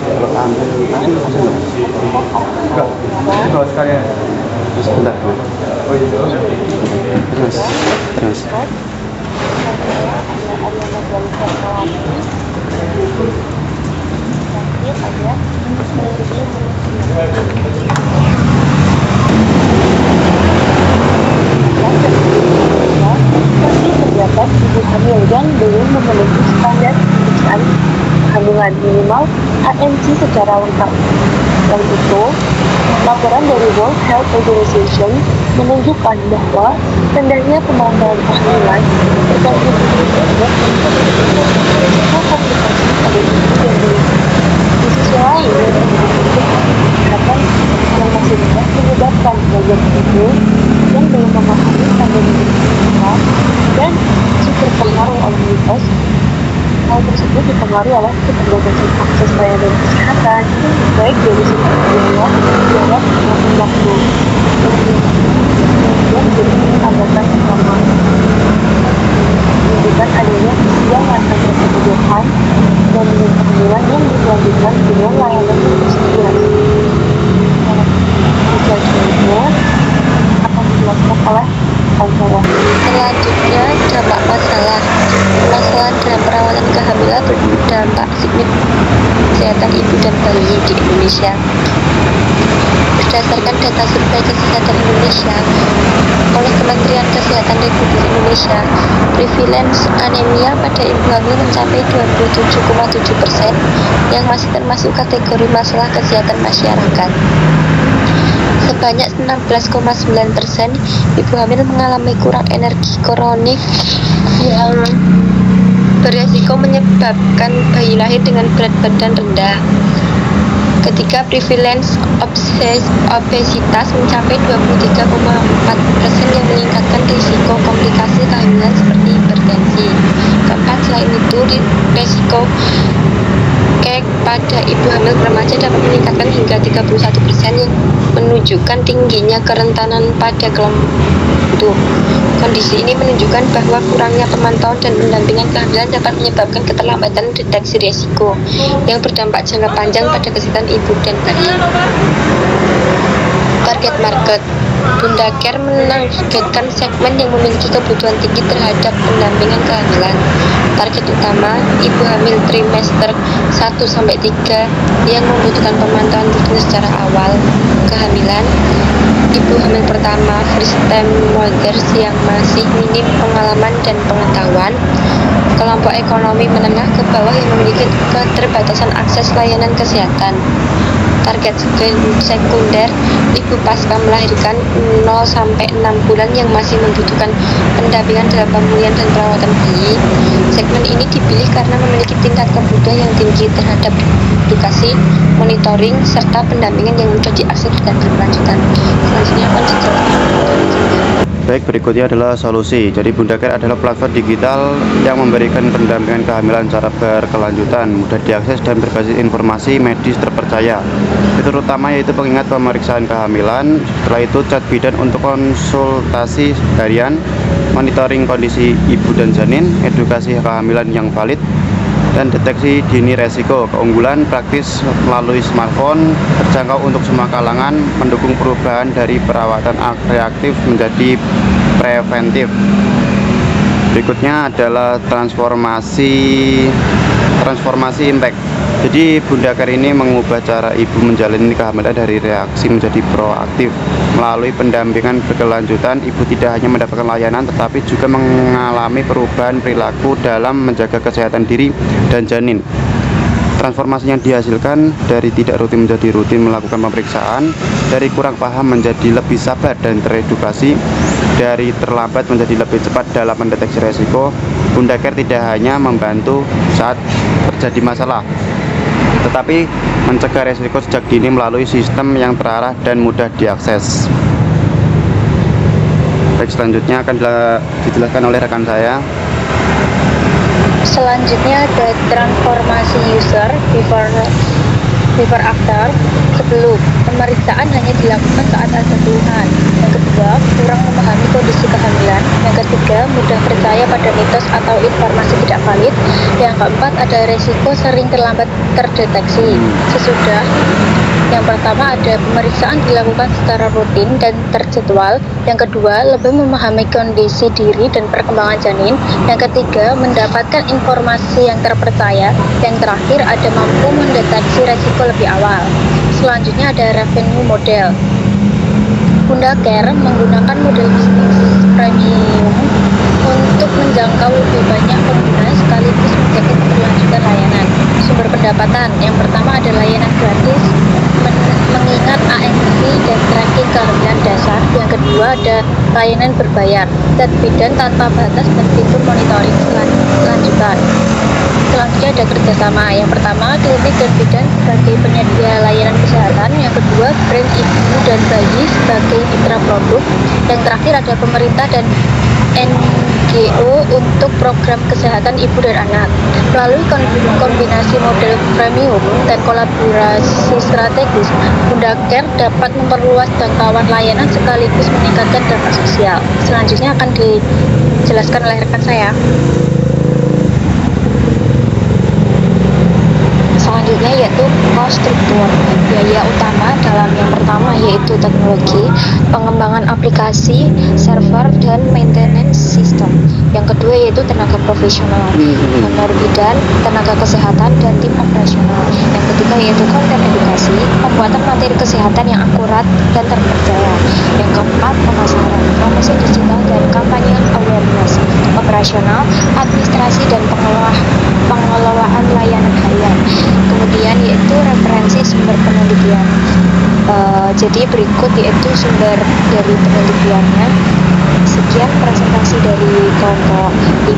Kalau ambil nanti masih enggak sekalian sebentar terus terdapat ibu hamil yang belum memenuhi standar pemeriksaan kandungan minimal HMC secara lengkap. Selain itu, laporan dari World Health Organization menunjukkan bahwa rendahnya pemantauan kehamilan terkait komplikasi pada ibu dan bayi. Di sisi lain, kesehatan yang masih rendah menyebabkan banyak ibu yang belum memahami standar minimal dan terpengaruh oleh mitos. Hal tersebut dipengaruhi oleh keterbatasan akses layanan kesehatan, baik dari segi biaya, jarak, maupun waktu. Kemudian jadi hambatan utama menunjukkan adanya kesenjangan antara kebutuhan dan kehamilan yang berkelanjutan dengan layanan yang tersedia. Selanjutnya akan dijelaskan oleh Pansara. Selanjutnya, dampak masalah. Permasalahan dalam perawatan kehamilan berdampak signifikan kesehatan ibu dan bayi di Indonesia. Berdasarkan data Survei Kesehatan Indonesia oleh Kementerian Kesehatan Republik Indonesia, prevalence anemia pada ibu hamil mencapai 27,7%, yang masih termasuk kategori masalah kesehatan masyarakat. Sebanyak 16,9% ibu hamil mengalami kurang energi kronik yang beresiko menyebabkan bayi lahir dengan berat badan rendah. Ketika prevalence obesitas mencapai 23,4%, yang meningkatkan risiko komplikasi kehamilan seperti hipertensi. Keempat, selain itu, risiko kek pada ibu hamil remaja dapat meningkatkan hingga 31%, yang menunjukkan tingginya kerentanan pada kelompok. Kondisi ini menunjukkan bahwa kurangnya pemantauan dan pendampingan kehamilan dapat menyebabkan keterlambatan deteksi risiko yang berdampak jangka panjang pada kesehatan ibu dan bayi. Target market. Bunda Care menargetkan segmen yang memiliki kebutuhan tinggi terhadap pendampingan kehamilan. Target utama, ibu hamil trimester 1-3 yang membutuhkan pemantauan rutin secara awal kehamilan, ibu hamil pertama, first time mothers yang masih minim pengalaman dan pengetahuan, kelompok ekonomi menengah ke bawah yang memiliki keterbatasan akses layanan kesehatan. Target sekunder, ibu pasca melahirkan 0-6 bulan yang masih membutuhkan pendampingan dalam pemulihan dan perawatan bayi. Segmen ini dipilih karena memiliki tingkat kebutuhan yang tinggi terhadap edukasi, monitoring, serta pendampingan yang mudah diakses dan berkelanjutan. Selanjutnya akan dijelaskan. Baik, berikutnya adalah solusi. Jadi Bunda Care adalah platform digital yang memberikan pendampingan kehamilan secara berkelanjutan, mudah diakses dan berbasis informasi medis terpercaya. Fitur utama yaitu pengingat pemeriksaan kehamilan, setelah itu chat bidan untuk konsultasi harian, monitoring kondisi ibu dan janin, edukasi kehamilan yang valid, dan deteksi dini resiko. Keunggulan praktis melalui smartphone, terjangkau untuk semua kalangan, mendukung perubahan dari perawatan reaktif menjadi preventif. Berikutnya adalah transformasi impact. Jadi Bunda Care ini mengubah cara ibu menjalani kehamilan dari reaksi menjadi proaktif. Melalui pendampingan berkelanjutan, ibu tidak hanya mendapatkan layanan tetapi juga mengalami perubahan perilaku dalam menjaga kesehatan diri dan janin. Transformasi yang dihasilkan dari tidak rutin menjadi rutin melakukan pemeriksaan, dari kurang paham menjadi lebih sabar dan teredukasi, dari terlambat menjadi lebih cepat dalam mendeteksi resiko. Bunda Care tidak hanya membantu saat terjadi masalah, tetapi mencegah resiko sejak dini melalui sistem yang terarah dan mudah diakses. Baik, selanjutnya akan dijelaskan oleh rekan saya. Selanjutnya ada transformasi user before after. Sebelum, pemeriksaan hanya dilakukan saat ada keluhan. Yang kedua, kurang memahami kondisi kehamilan. Yang ketiga, mudah percaya pada mitos atau informasi tidak valid. Yang keempat, ada resiko sering terlambat terdeteksi. Sesudah yang pertama, ada pemeriksaan dilakukan secara rutin dan terjadwal. Yang kedua, lebih memahami kondisi diri dan perkembangan janin. Yang ketiga, mendapatkan informasi yang terpercaya. Yang terakhir, ada mampu mendeteksi resiko lebih awal. Selanjutnya ada revenue model. Bunda Care menggunakan model bisnis premium untuk menjangkau lebih banyak pengguna sekaligus menjaga keberlanjutan layanan. Sumber pendapatan yang pertama ada layanan gratis mengingat ANC dan tracking kehamilan dasar. Yang kedua ada layanan berbayar, set bidan tanpa batas dan fitur monitoring lanjutan. Selanjutnya ada kerjasama. Yang pertama, klinik dan bidan sebagai penyedia layanan kesehatan. Yang kedua, brand ibu dan bayi sebagai mitra produk. Yang terakhir ada pemerintah dan NGO untuk program kesehatan ibu dan anak. Melalui kombinasi model premium dan kolaborasi strategis, Bunda Care dapat memperluas jangkauan layanan sekaligus meningkatkan dampak sosial. Selanjutnya akan dijelaskan oleh rekan saya. Selanjutnya yaitu cost struktur. Biaya utama dalam yang pertama yaitu teknologi, pengembangan aplikasi, server, dan maintenance system. Yang kedua yaitu tenaga profesional, honor bidan, tenaga kesehatan, dan tim operasional. Yang ketiga yaitu konten edukasi, pembuatan materi kesehatan yang akurat dan terpercaya. Yang keempat, pemasaran, promosi digital, dan kampanye awareness. Operasional, administrasi, dan pengelolaan layanan harian. Kemudian yaitu referensi sumber penelitian. Jadi berikut yaitu sumber dari penelitiannya. Sekian presentasi dari kelompok 5.